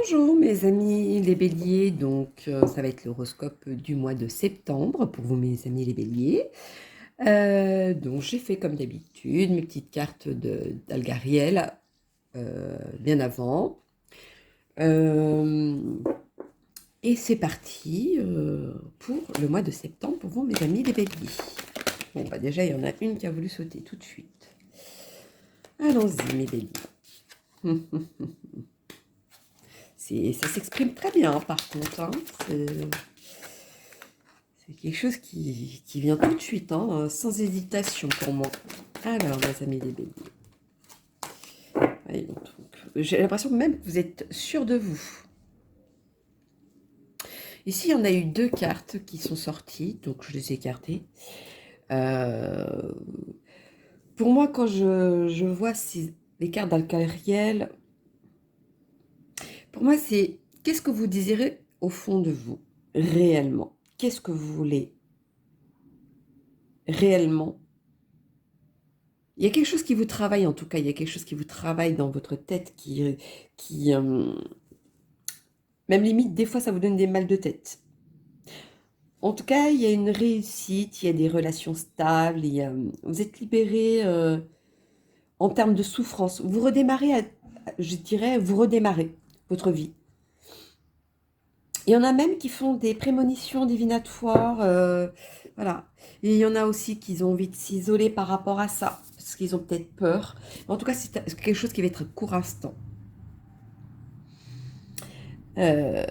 Bonjour mes amis les béliers, donc ça va être l'horoscope du mois de septembre pour vous mes amis les béliers. Donc j'ai fait comme d'habitude mes petites cartes d'Algariel bien avant. Euh, et c'est parti pour le mois de septembre pour vous mes amis les béliers. Bon bah déjà il y en a une qui a voulu sauter tout de suite. Allons-y mes béliers. Ça s'exprime très bien par contre, hein. C'est quelque chose qui vient tout de suite, hein, sans hésitation pour moi. Alors, mes amis les béliers. Allez, donc, j'ai l'impression même que vous êtes sûr de vous. Ici, il y en a eu deux cartes qui sont sorties, donc je les ai écartées. Pour moi, quand je vois les cartes d'Alcariel, pour moi, c'est qu'est-ce que vous désirez au fond de vous, réellement? Qu'est-ce que vous voulez réellement? Il y a quelque chose qui vous travaille, en tout cas, il y a quelque chose qui vous travaille dans votre tête qui même limite, des fois, ça vous donne des mal de tête. En tout cas, il y a une réussite, il y a des relations stables, vous êtes libéré en termes de souffrance. Vous redémarrez, je dirais, vous redémarrez votre vie. Il y en a même qui font des prémonitions divinatoires, voilà. Et il y en a aussi qui ont envie de s'isoler par rapport à ça, parce qu'ils ont peut-être peur. En tout cas, c'est quelque chose qui va être court instant. Même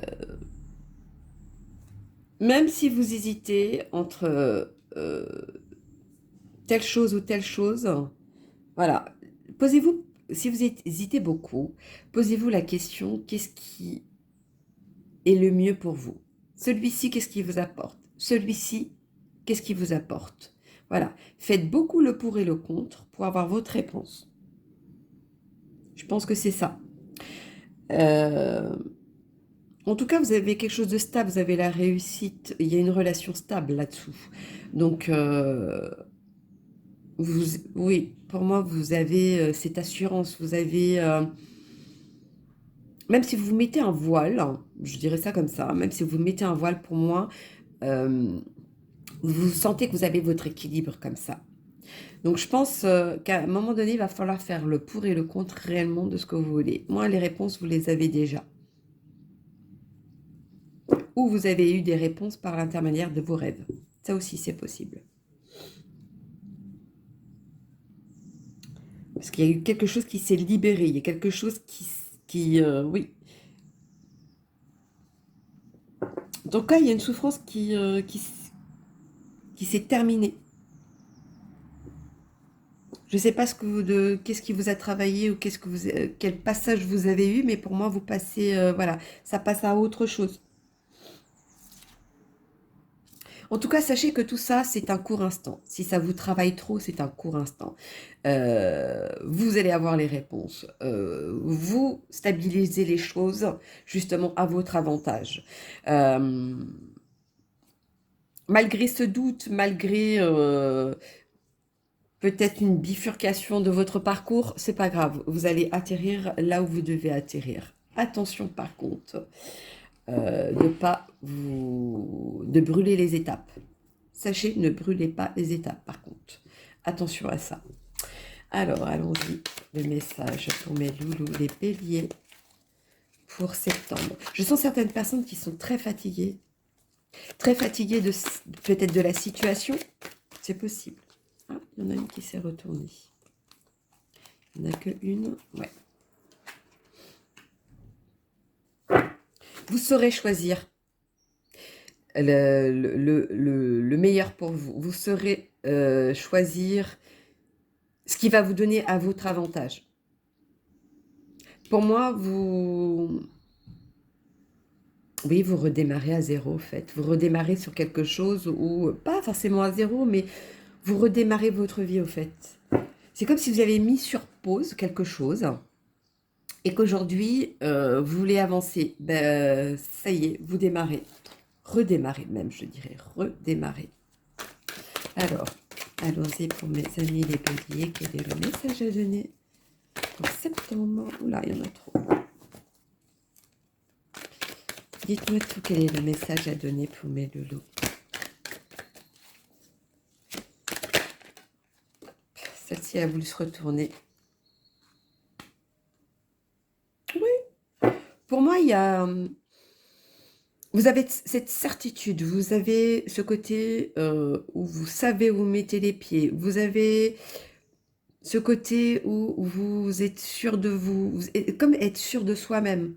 si vous hésitez entre telle chose ou telle chose, voilà. Posez-vous, si vous hésitez beaucoup, posez-vous la question, qu'est-ce qui est le mieux pour vous? Celui-ci, qu'est-ce qui vous apporte? Celui-ci, qu'est-ce qui vous apporte? Voilà. Faites beaucoup le pour et le contre pour avoir votre réponse. Je pense que c'est ça. En tout cas, vous avez quelque chose de stable, vous avez la réussite, il y a une relation stable là-dessous. Donc, oui, pour moi, vous avez cette assurance, vous avez, même si vous mettez un voile, hein, je dirais ça comme ça, même si vous mettez un voile, pour moi, vous sentez que vous avez votre équilibre comme ça. Donc, je pense qu'à un moment donné, il va falloir faire le pour et le contre réellement de ce que vous voulez. Moi, les réponses, vous les avez déjà. Ou vous avez eu des réponses par l'intermédiaire de vos rêves. Ça aussi, c'est possible. Parce qu'il y a eu quelque chose qui s'est libéré, il y a quelque chose oui. En tout cas, il y a une souffrance qui s'est terminée. Je ne sais pas qu'est-ce qui vous a travaillé ou quel passage vous avez eu, mais pour moi, vous passez, voilà, ça passe à autre chose. En tout cas, sachez que tout ça, c'est un court instant. Si ça vous travaille trop, c'est un court instant. Vous allez avoir les réponses. Vous stabilisez les choses justement à votre avantage. Malgré ce doute, malgré peut-être une bifurcation de votre parcours, c'est pas grave. Vous allez atterrir là où vous devez atterrir. Attention par contre, de brûler les étapes. Sachez, ne brûlez pas les étapes par contre. Attention à ça. Alors, allons-y. Le message pour mes loulous, les béliers, pour septembre. Je sens certaines personnes qui sont très fatiguées de peut-être de la situation. C'est possible. Ah, il y en a une qui s'est retournée. Il n'y en a qu'une. Ouais. Vous saurez choisir le meilleur pour vous. Vous saurez choisir ce qui va vous donner à votre avantage. Pour moi, oui, vous redémarrez à zéro, en fait. Vous redémarrez sur quelque chose ou pas forcément à zéro, mais vous redémarrez votre vie, au fait. C'est comme si vous avez mis sur pause quelque chose et qu'aujourd'hui, vous voulez avancer. Ben, ça y est, vous démarrez. Redémarrer même, je dirais. Redémarrer. Alors, allons-y pour mes amis les béliers. Quel est le message à donner pour septembre? Oula, il y en a trop. Dites-moi tout, quel est le message à donner pour mes loulous? Celle-ci a voulu se retourner. Oui. Pour moi, il y a... Vous avez cette certitude, vous avez ce côté où vous savez où vous mettez les pieds, vous avez ce côté où vous êtes sûr de vous, comme être sûr de soi-même.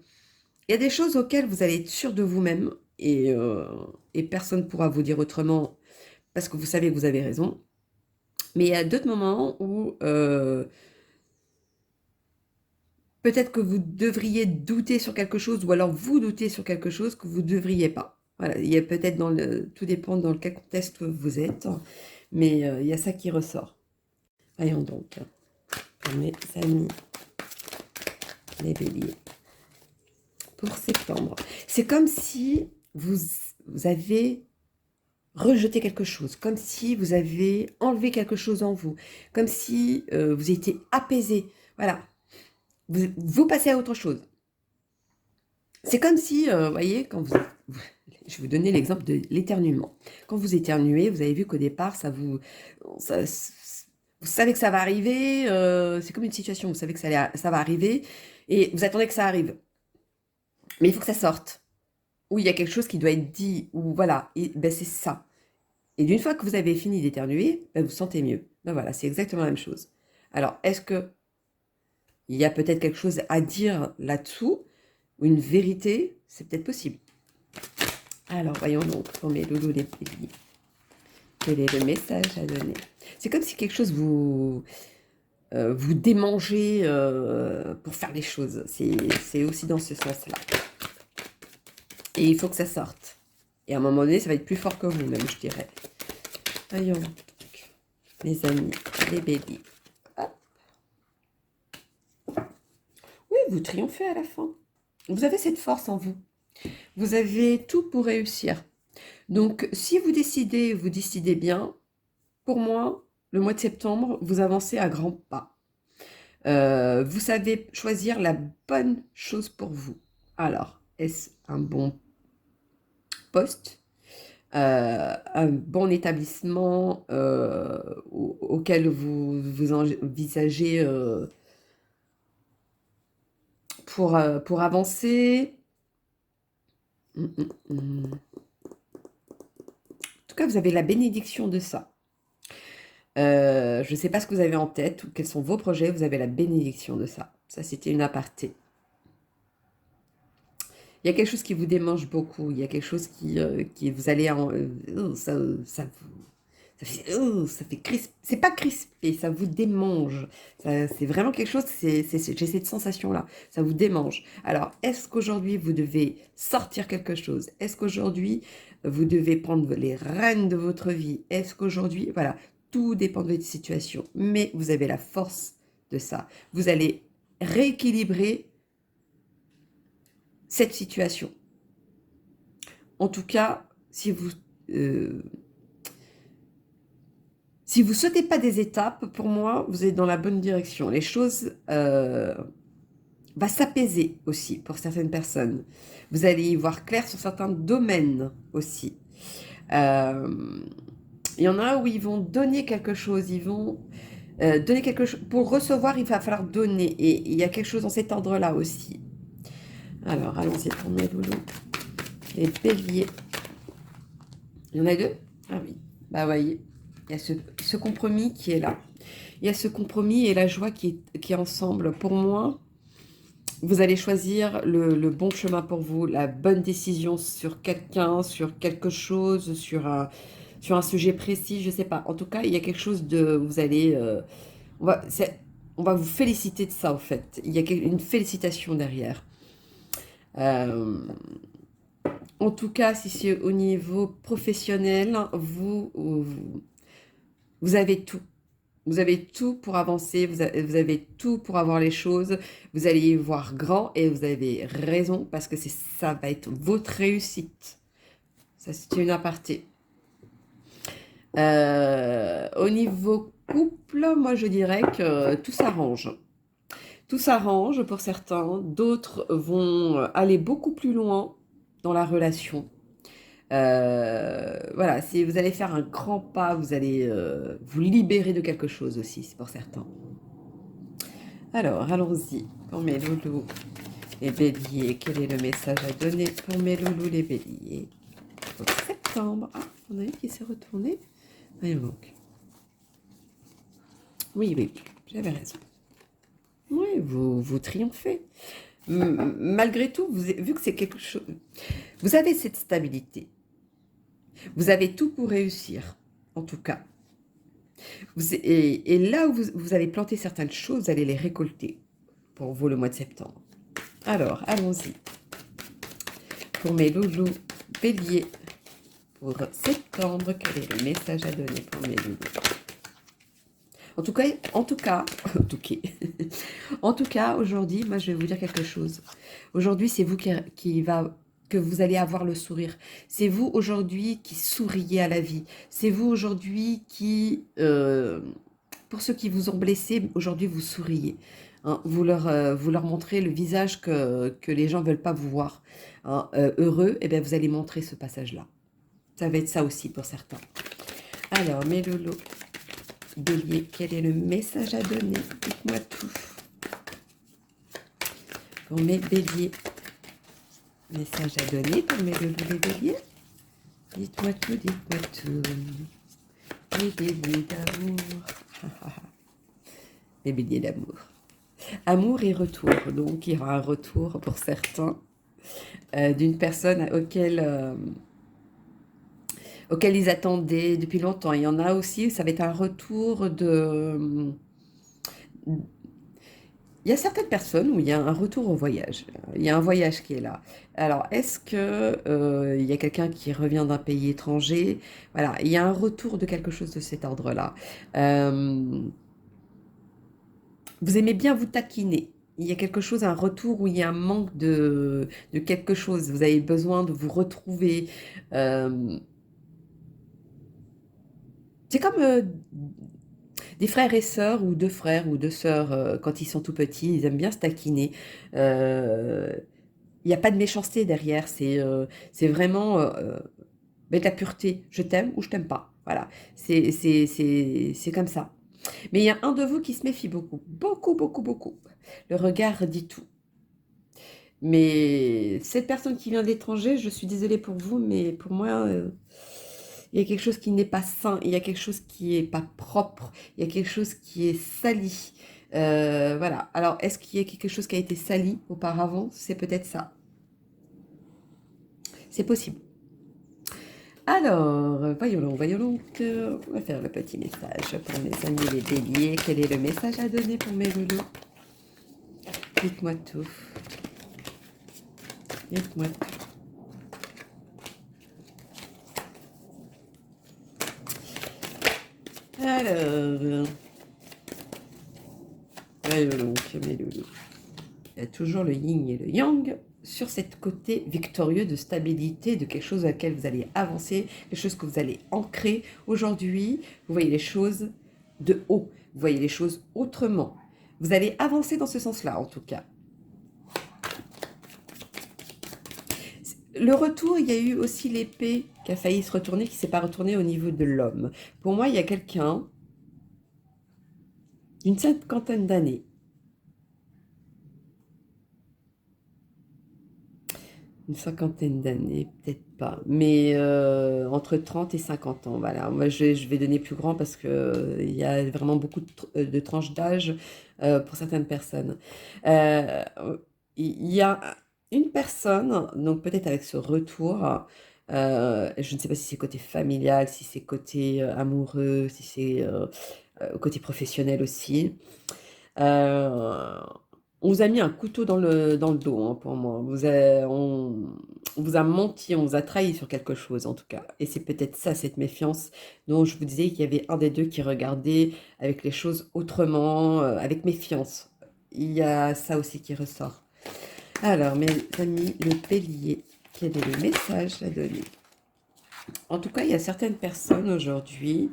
Il y a des choses auxquelles vous allez être sûr de vous-même et personne ne pourra vous dire autrement parce que vous savez que vous avez raison. Mais il y a d'autres moments où peut-être que vous devriez douter sur quelque chose ou alors vous doutez sur quelque chose que vous ne devriez pas. Voilà, il y a peut-être tout dépend dans quel contexte vous êtes, mais il y a ça qui ressort. Voyons donc, pour mes amis, les béliers, pour septembre. C'est comme si vous avez rejeté quelque chose, comme si vous avez enlevé quelque chose en vous, comme si vous étiez apaisé. Voilà, vous passez à autre chose. C'est comme si, vous voyez, je vais vous donner l'exemple de l'éternuement. Quand vous éternuez, vous avez vu qu'au départ, vous savez que ça va arriver, c'est comme une situation, vous savez que ça va arriver, et vous attendez que ça arrive. Mais il faut que ça sorte. Ou il y a quelque chose qui doit être dit, ou voilà, et ben c'est ça. Et d'une fois que vous avez fini d'éternuer, ben vous sentez mieux. Ben voilà, c'est exactement la même chose. Alors, est-ce que il y a peut-être quelque chose à dire là-dessous, ou une vérité? C'est peut-être possible. Alors, voyons donc pour mes loulous les béliers. Quel est le message à donner? C'est comme si quelque chose vous démangez pour faire les choses. C'est aussi dans ce sens-là. Et il faut que ça sorte. Et à un moment donné, ça va être plus fort que vous, même, je dirais. Voyons donc, mes amis, les béliers. Hop. Oui, vous triomphez à la fin. Vous avez cette force en vous. Vous avez tout pour réussir. Donc, si vous décidez bien, pour moi, le mois de septembre, vous avancez à grands pas. Vous savez choisir la bonne chose pour vous. Alors, est-ce un bon poste, un bon établissement auquel vous envisagez pour avancer? En tout cas, vous avez la bénédiction de ça. Je ne sais pas ce que vous avez en tête ou quels sont vos projets, vous avez la bénédiction de ça. Ça, c'était une aparté. Il y a quelque chose qui vous démange beaucoup, il y a quelque chose qui vous allez ça fait crisp, c'est pas crispé, ça vous démange. C'est vraiment quelque chose, j'ai cette sensation-là, ça vous démange. Alors, est-ce qu'aujourd'hui vous devez sortir quelque chose? Est-ce qu'aujourd'hui vous devez prendre les rênes de votre vie? Est-ce qu'aujourd'hui, voilà, tout dépend de votre situation, mais vous avez la force de ça. Vous allez rééquilibrer cette situation. En tout cas, si vous sautez pas des étapes, pour moi, vous êtes dans la bonne direction. Les choses vont s'apaiser aussi pour certaines personnes. Vous allez y voir clair sur certains domaines aussi. Il y en a où ils vont donner quelque chose, ils vont donner quelque chose. Pour recevoir, il va falloir donner. Et il y a quelque chose dans cet ordre-là aussi. Alors, allons-y pour mes loulous. Les béliers. Il y en a deux? Ah oui. Bah, voyez. Il y a ce compromis qui est là. Il y a ce compromis et la joie qui est ensemble. Pour moi, vous allez choisir le bon chemin pour vous, la bonne décision sur quelqu'un, sur quelque chose, sur un sujet précis, je ne sais pas. En tout cas, il y a quelque chose de... Vous allez... on va vous féliciter de ça, en fait. Il y a une félicitation derrière. En tout cas, si c'est au niveau professionnel, vous avez tout. Vous avez tout pour avancer, vous avez tout pour avoir les choses. Vous allez y voir grand et vous avez raison parce que ça va être votre réussite. Ça, c'est une aparté. Au niveau couple, moi, je dirais que tout s'arrange. Tout s'arrange pour certains. D'autres vont aller beaucoup plus loin. dans la relation. Voilà, vous allez faire un grand pas, vous allez vous libérer de quelque chose aussi, c'est pour certains. Alors, allons-y pour mes loulous les béliers. Quel est le message à donner pour mes loulous les béliers pour septembre? Ah, on a une qui s'est retournée. Voyons donc. Oui, oui, j'avais raison. Oui, vous triomphez. Malgré tout, vu que c'est quelque chose... Vous avez cette stabilité. Vous avez tout pour réussir, en tout cas. Et là où vous allez planter certaines choses, vous allez les récolter pour vous le mois de septembre. Alors, allons-y. Pour mes loulous béliers, pour septembre, quel est le message à donner pour mes loulous? En tout cas, aujourd'hui, moi je vais vous dire quelque chose. Aujourd'hui, c'est vous que vous allez avoir le sourire. C'est vous aujourd'hui qui souriez à la vie. C'est vous aujourd'hui qui, pour ceux qui vous ont blessé, aujourd'hui vous souriez. Hein, vous leur montrez le visage que les gens ne veulent pas vous voir. Hein, heureux, et bien vous allez montrer ce passage-là. Ça va être ça aussi pour certains. Alors, mes loulous bélier, quel est le message à donner? Dites-moi tout. Pour mes béliers, message à donner pour mes loulous les béliers. Dites-moi tout, dites-moi tout. Les béliers d'amour. Les béliers d'amour. Amour et retour. Donc, il y aura un retour pour certains d'une personne auquel ils attendaient depuis longtemps. Il y en a aussi, ça va être un retour de... Il y a certaines personnes où il y a un retour au voyage. Il y a un voyage qui est là. Alors, est-ce que il y a quelqu'un qui revient d'un pays étranger? Voilà, il y a un retour de quelque chose de cet ordre-là. Vous aimez bien vous taquiner. Il y a quelque chose, un retour où il y a un manque de quelque chose. Vous avez besoin de vous retrouver. C'est comme des frères et sœurs ou deux frères ou deux sœurs quand ils sont tout petits, ils aiment bien se taquiner. Il n'y a pas de méchanceté derrière, c'est vraiment de la pureté. Je t'aime ou je t'aime pas. Voilà, c'est comme ça. Mais il y a un de vous qui se méfie beaucoup, beaucoup, beaucoup, beaucoup. Le regard dit tout. Mais cette personne qui vient de l'étranger, je suis désolée pour vous, mais pour moi, il y a quelque chose qui n'est pas sain, il y a quelque chose qui n'est pas propre, il y a quelque chose qui est sali. Voilà. Alors, est-ce qu'il y a quelque chose qui a été sali auparavant? C'est peut-être ça. C'est possible. Alors, voyons donc. On va faire le petit message pour mes amis les béliers. Quel est le message à donner pour mes loulous? Dites-moi tout. Dites-moi tout. Alors, voyons donc, mes loulous. Il y a toujours le yin et le yang sur cette côté victorieux de stabilité, de quelque chose à laquelle vous allez avancer, quelque chose que vous allez ancrer. Aujourd'hui, vous voyez les choses de haut, vous voyez les choses autrement. Vous allez avancer dans ce sens-là, en tout cas. Le retour, il y a eu aussi l'épée qui a failli se retourner, qui ne s'est pas retournée au niveau de l'homme. Pour moi, il y a quelqu'un d'une cinquantaine d'années. Une cinquantaine d'années, peut-être pas, mais entre 30 et 50 ans, voilà. Moi, je vais donner plus grand parce que il y a vraiment beaucoup de tranches d'âge pour certaines personnes. Euh, il y a une personne, donc peut-être avec ce retour, je ne sais pas si c'est côté familial, si c'est côté amoureux, si c'est côté professionnel aussi. Euh, on vous a mis un couteau dans le dos, hein, pour moi. On vous a menti, on vous a trahi sur quelque chose, en tout cas. Et c'est peut-être ça, cette méfiance, dont je vous disais qu'il y avait un des deux qui regardait avec les choses autrement, avec méfiance. Il y a ça aussi qui ressort. Alors, mes amis, le bélier, quel est le message à donner? En tout cas, il y a certaines personnes aujourd'hui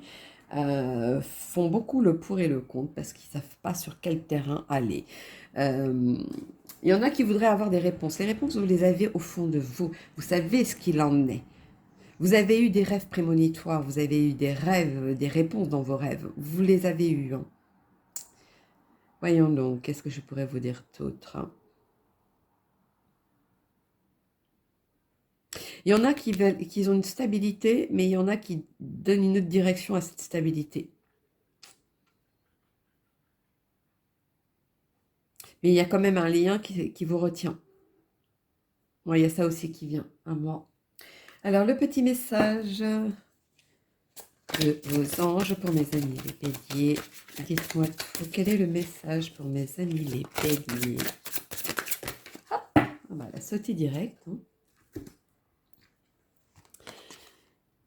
font beaucoup le pour et le contre parce qu'ils ne savent pas sur quel terrain aller. Euh, il y en a qui voudraient avoir des réponses. Les réponses, vous les avez au fond de vous. Vous savez ce qu'il en est. Vous avez eu des rêves prémonitoires, vous avez eu des rêves, des réponses dans vos rêves. Vous les avez eus. Hein. Voyons donc, qu'est-ce que je pourrais vous dire d'autre, hein. Il y en a qui veulent, qui ont une stabilité, mais il y en a qui donnent une autre direction à cette stabilité. Mais il y a quand même un lien qui vous retient. Moi, il y a ça aussi qui vient à moi. Alors, le petit message de vos anges pour mes amis les béliers. Dites-moi tout. Quel est le message pour mes amis les béliers? Ah, bah, elle a sauté direct. Hein.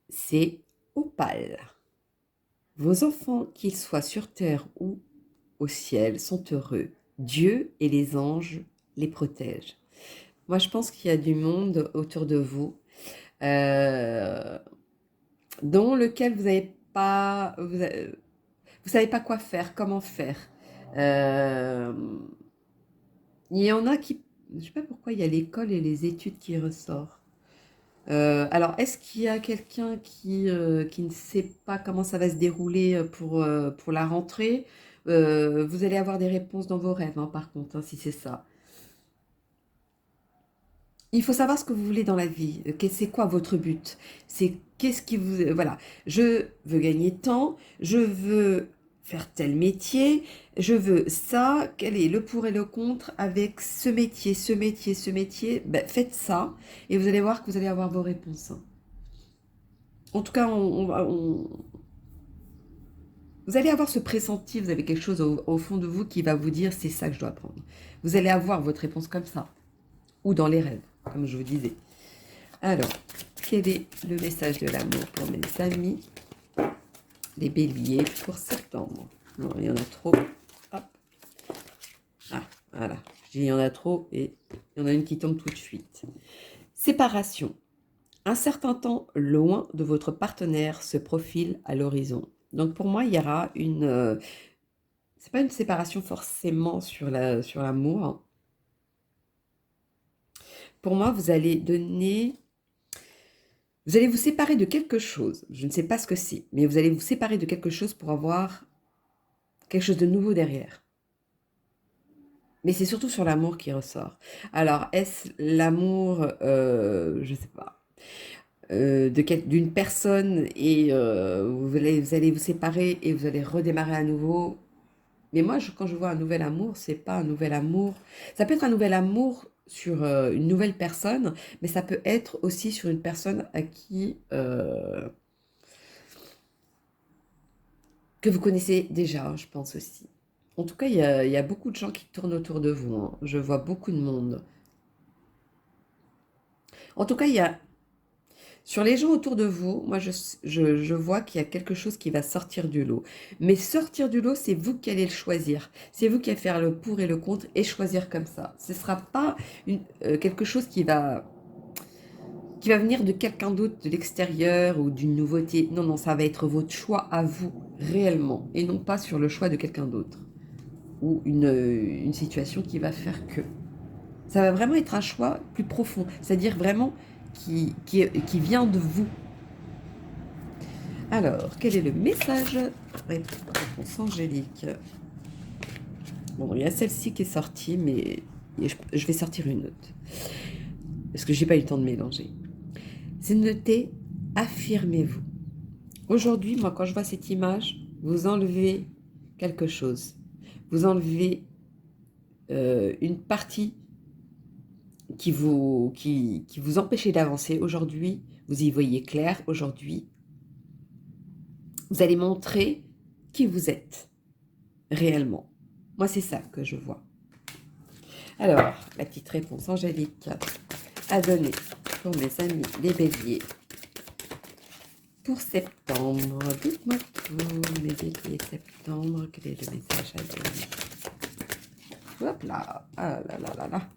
C'est Opale. Vos enfants, qu'ils soient sur terre ou au ciel, sont heureux. Dieu et les anges les protègent. Moi, je pense qu'il y a du monde autour de vous dans lequel vous n'avez pas, vous savez pas quoi faire, comment faire. Il y en a qui, je ne sais pas pourquoi il y a l'école et les études qui ressortent. Alors, est-ce qu'il y a quelqu'un qui ne sait pas comment ça va se dérouler pour la rentrée? Vous allez avoir des réponses dans vos rêves, hein, par contre, hein, si c'est ça. Il faut savoir ce que vous voulez dans la vie. C'est quoi votre but? C'est qu'est-ce qui vous... Voilà. Je veux gagner tant, je veux faire tel métier, je veux ça. Quel est le pour et le contre avec ce métier, ce métier, ce métier? Ben, faites ça et vous allez voir que vous allez avoir vos réponses. En tout cas, vous allez avoir ce pressenti, vous avez quelque chose au fond de vous qui va vous dire c'est ça que je dois prendre. Vous allez avoir votre réponse comme ça, ou dans les rêves, comme je vous disais. Alors, quel est le message de l'amour pour mes amis, les béliers, pour septembre? Non, il y en a trop. Hop. Ah, voilà. Je dis il y en a trop et il y en a une qui tombe tout de suite. Séparation. Un certain temps loin de votre partenaire se profile à l'horizon. Donc pour moi, il y aura une... c'est pas une séparation forcément sur l'amour. Hein. Pour moi, vous allez donner... Vous allez vous séparer de quelque chose. Je ne sais pas ce que c'est, mais vous allez vous séparer de quelque chose pour avoir quelque chose de nouveau derrière. Mais c'est surtout sur l'amour qui ressort. Alors, est-ce l'amour, je ne sais pas, d'une personne et vous allez vous séparer et vous allez redémarrer à nouveau. Mais moi, quand je vois un nouvel amour, c'est pas un nouvel amour. Ça peut être un nouvel amour sur une nouvelle personne, mais ça peut être aussi sur une personne à qui que vous connaissez déjà, je pense aussi. En tout cas, il y a beaucoup de gens qui tournent autour de vous. Hein. Je vois beaucoup de monde. En tout cas, il y a sur les gens autour de vous, moi je vois qu'il y a quelque chose qui va sortir du lot. Mais sortir du lot, c'est vous qui allez le choisir. C'est vous qui allez faire le pour et le contre et choisir comme ça. Ce ne sera pas quelque chose qui va venir de quelqu'un d'autre, de l'extérieur ou d'une nouveauté. Non, non, ça va être votre choix à vous, réellement, et non pas sur le choix de quelqu'un d'autre ou une situation qui va faire que. Ça va vraiment être un choix plus profond, c'est-à-dire vraiment qui vient de vous. Alors, quel est le message? Réponse angélique. Bon, il y a celle-ci qui est sortie, mais je vais sortir une autre. Parce que j'ai pas eu le temps de mélanger. C'est noté, affirmez-vous. Aujourd'hui, moi, quand je vois cette image, vous enlevez quelque chose. Vous enlevez une partie qui vous empêchait d'avancer. Aujourd'hui, vous y voyez clair. Aujourd'hui, vous allez montrer qui vous êtes réellement. Moi, c'est ça que je vois. Alors, la petite réponse angélique à donner pour mes amis les béliers. Pour septembre, dites-moi tout, mes béliers septembre, quel est le message à donner? Hop là, ah là là là là.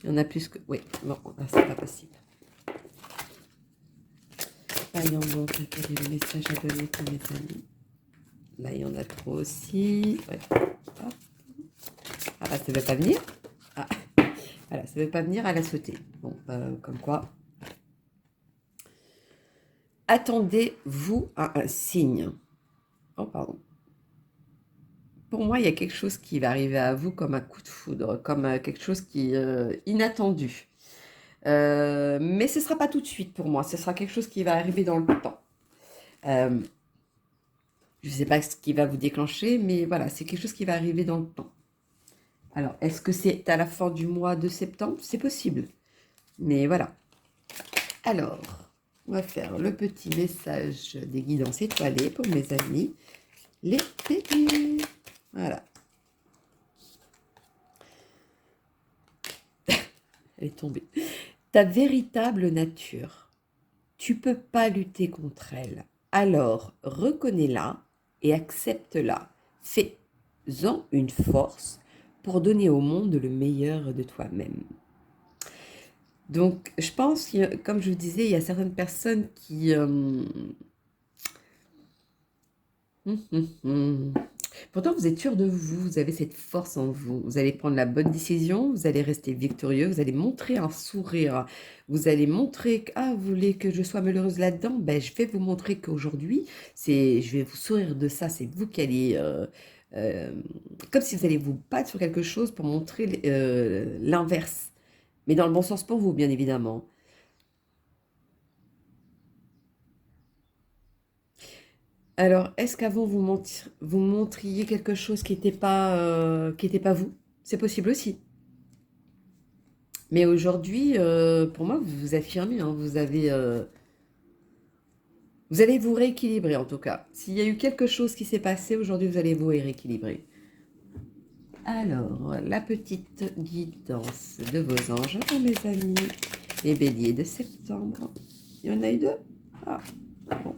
Il y en a plus que... Oui, bon, là, c'est pas possible. Voyons donc quel est le message à donner pour mes amis. Là, il y en a trop aussi. Ouais. Hop. Ah bah, ça ne veut pas venir. Ah, voilà, ça ne veut pas venir, elle a sauté. Bon, comme quoi. Attendez-vous à un signe. Oh, pardon. Pour moi, il y a quelque chose qui va arriver à vous comme un coup de foudre, comme quelque chose qui est inattendu. Mais ce ne sera pas tout de suite pour moi, ce sera quelque chose qui va arriver dans le temps. Je ne sais pas ce qui va vous déclencher, mais voilà, c'est quelque chose qui va arriver dans le temps. Alors, est-ce que c'est à la fin du mois de septembre? C'est possible, mais voilà. Alors, on va faire le petit message des guidances étoilées pour mes amis, les béliers. Voilà. Elle est tombée. Ta véritable nature, tu peux pas lutter contre elle. Alors, reconnais-la et accepte-la. Fais-en une force pour donner au monde le meilleur de toi-même. Donc, je pense, comme je vous disais, il y a certaines personnes qui... Pourtant, vous êtes sûr de vous, vous avez cette force en vous. Vous allez prendre la bonne décision, vous allez rester victorieux, vous allez montrer un sourire, vous allez montrer que, ah, vous voulez que je sois malheureuse là-dedans, ben, je vais vous montrer qu'aujourd'hui, je vais vous sourire de ça, c'est vous qui allez... comme si vous allez vous battre sur quelque chose pour montrer l'inverse. Mais dans le bon sens pour vous, bien évidemment. Alors, est-ce qu'avant vous montriez quelque chose qui était pas vous? C'est possible aussi. Mais aujourd'hui, pour moi, vous vous affirmez, hein, vous allez vous rééquilibrer en tout cas. S'il y a eu quelque chose qui s'est passé, aujourd'hui, vous allez vous rééquilibrer. Alors, la petite guidance de vos anges pour mes amis, les béliers de septembre. Il y en a eu deux? Ah, bon.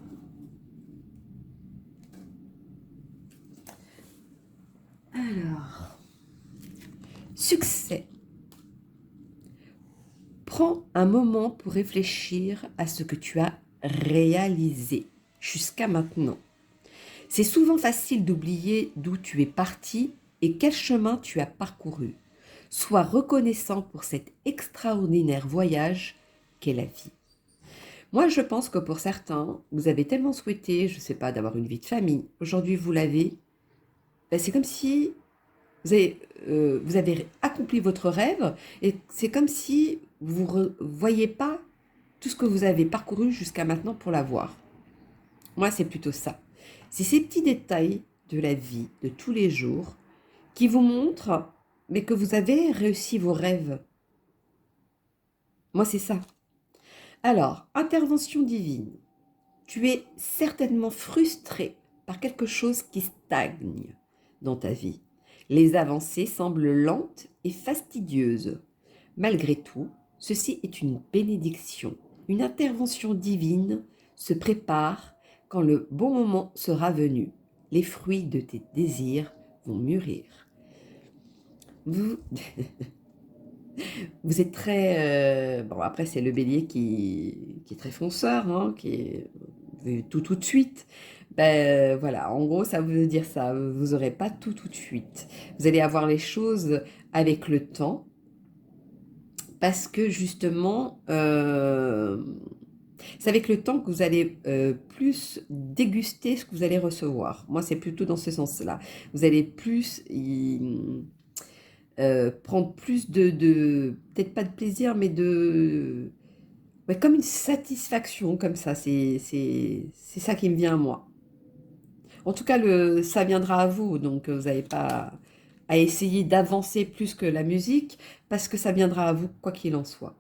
Alors, succès. Prends un moment pour réfléchir à ce que tu as réalisé jusqu'à maintenant. C'est souvent facile d'oublier d'où tu es parti et quel chemin tu as parcouru. Sois reconnaissant pour cet extraordinaire voyage qu'est la vie. Moi, je pense que pour certains, vous avez tellement souhaité, je ne sais pas, d'avoir une vie de famille. Aujourd'hui, vous l'avez. Ben, c'est comme si vous avez accompli votre rêve et c'est comme si vous ne voyez pas tout ce que vous avez parcouru jusqu'à maintenant pour l'avoir. Moi, c'est plutôt ça. C'est ces petits détails de la vie, de tous les jours, qui vous montrent mais que vous avez réussi vos rêves. Moi, c'est ça. Alors, intervention divine. Tu es certainement frustré par quelque chose qui stagne dans ta vie. Les avancées semblent lentes et fastidieuses. Malgré tout, ceci est une bénédiction. Une intervention divine se prépare quand le bon moment sera venu. Les fruits de tes désirs vont mûrir. Vous, vous êtes très... bon, après, c'est le bélier qui est très fonceur, hein, qui est tout de suite. Ben, voilà, en gros, ça veut dire ça. Vous n'aurez pas tout de suite. Vous allez avoir les choses avec le temps parce que justement, c'est avec le temps que vous allez plus déguster ce que vous allez recevoir. Moi, c'est plutôt dans ce sens-là. Vous allez plus prendre plus peut-être pas de plaisir, mais ouais, comme une satisfaction, comme ça. C'est ça qui me vient à moi. En tout cas, ça viendra à vous, donc vous n'avez pas à essayer d'avancer plus que la musique, parce que ça viendra à vous, quoi qu'il en soit.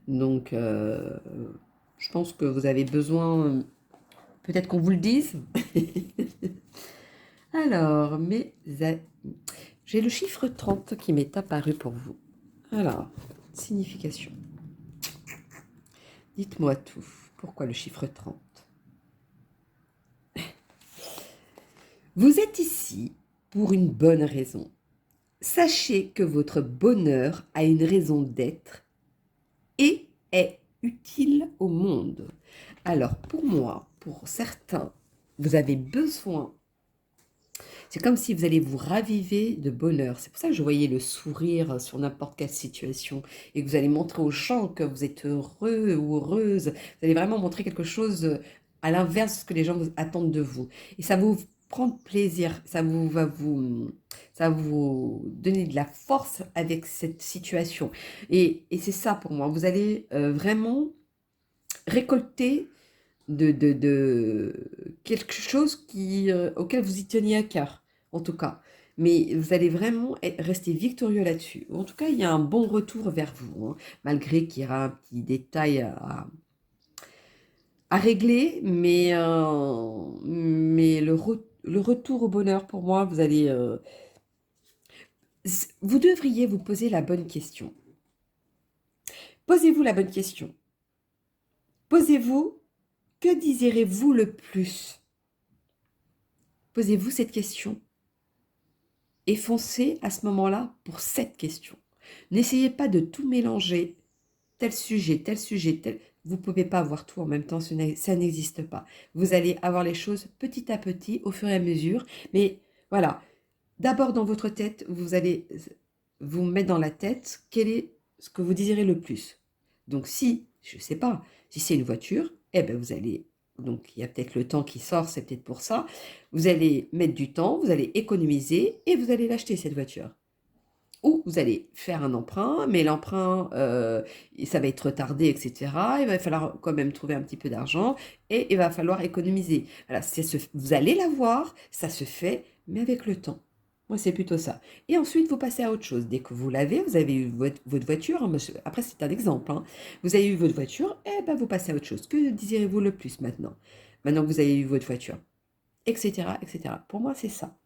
Donc, je pense que vous avez besoin, peut-être qu'on vous le dise. Alors, j'ai le chiffre 30 qui m'est apparu pour vous. Alors, signification. Dites-moi tout. Pourquoi le chiffre 30? Vous êtes ici pour une bonne raison. Sachez que votre bonheur a une raison d'être et est utile au monde. Alors, pour moi, pour certains, vous avez besoin. C'est comme si vous allez vous raviver de bonheur. C'est pour ça que je voyais le sourire sur n'importe quelle situation et que vous allez montrer aux gens que vous êtes heureux ou heureuse. Vous allez vraiment montrer quelque chose à l'inverse de ce que les gens attendent de vous. Et ça va vous prendre plaisir, ça va vous donner de la force avec cette situation. Et c'est ça pour moi. Vous allez vraiment récolter de quelque chose auquel vous y teniez à cœur, en tout cas. Mais vous allez vraiment rester victorieux là-dessus. En tout cas, il y a un bon retour vers vous, hein, malgré qu'il y aura un petit détail à régler, mais le retour au bonheur, pour moi, vous devriez vous poser la bonne question. Posez-vous la bonne question. Posez-vous, que désirez-vous le plus? Posez-vous cette question. Et foncez à ce moment-là pour cette question. N'essayez pas de tout mélanger, tel sujet, tel. Vous ne pouvez pas avoir tout en même temps, ça n'existe pas. Vous allez avoir les choses petit à petit, au fur et à mesure. Mais voilà, d'abord dans votre tête, vous allez vous mettre dans la tête quel est ce que vous désirez le plus. Donc si, je ne sais pas, si c'est une voiture, eh bien vous allez, donc il y a peut-être le temps qui sort, c'est peut-être pour ça, vous allez mettre du temps, vous allez économiser et vous allez l'acheter cette voiture. Ou vous allez faire un emprunt, mais l'emprunt, ça va être retardé, etc. Il va falloir quand même trouver un petit peu d'argent et il va falloir économiser. Voilà, vous allez l'avoir, ça se fait, mais avec le temps. Moi, c'est plutôt ça. Et ensuite, vous passez à autre chose. Dès que vous l'avez, vous avez eu votre voiture. Hein, après, c'est un exemple. Hein. Vous avez eu votre voiture, et ben, vous passez à autre chose. Que désirez-vous le plus maintenant? Maintenant que vous avez eu votre voiture, etc., etc. Pour moi, c'est ça.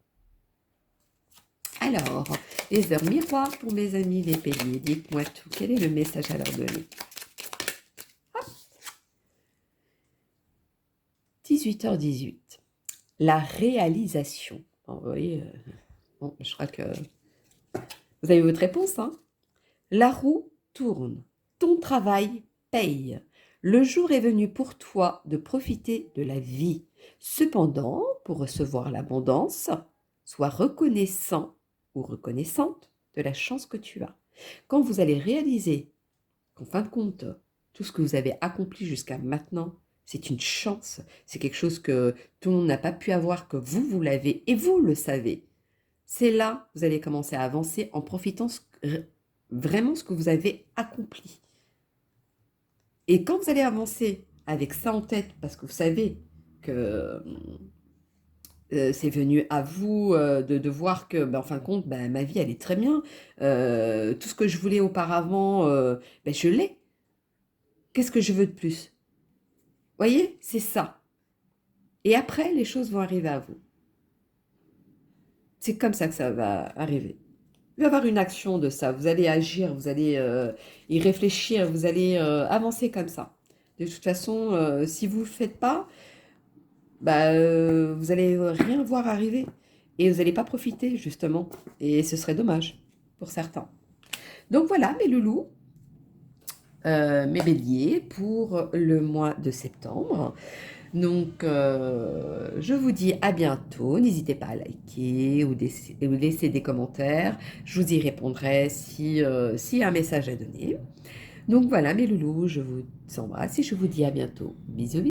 Alors, les heures miroirs pour mes amis les béliers. Dites-moi tout. Quel est le message à leur donner? 18h18. La réalisation. Vous voyez, bon, je crois que vous avez votre réponse. Hein. La roue tourne. Ton travail paye. Le jour est venu pour toi de profiter de la vie. Cependant, pour recevoir l'abondance, sois reconnaissant ou reconnaissante de la chance que tu as. Quand vous allez réaliser qu'en fin de compte, tout ce que vous avez accompli jusqu'à maintenant, c'est une chance, c'est quelque chose que tout le monde n'a pas pu avoir, que vous l'avez et vous le savez. C'est là que vous allez commencer à avancer en profitant vraiment ce que vous avez accompli. Et quand vous allez avancer avec ça en tête, parce que vous savez que c'est venu à vous de voir que, en fin de compte, ma vie, elle est très bien. Tout ce que je voulais auparavant, je l'ai. Qu'est-ce que je veux de plus? Voyez, c'est ça. Et après, les choses vont arriver à vous. C'est comme ça que ça va arriver. Il va y avoir une action de ça. Vous allez agir, vous allez y réfléchir, vous allez avancer comme ça. De toute façon, si vous ne le faites pas, vous allez rien voir arriver. Et vous n'allez pas profiter, justement. Et ce serait dommage pour certains. Donc voilà, mes loulous, mes béliers pour le mois de septembre. Donc, je vous dis à bientôt. N'hésitez pas à liker ou laisser des commentaires. Je vous y répondrai s'il y a un message à donner. Donc voilà, mes loulous, je vous embrasse et je vous dis à bientôt. Bisous.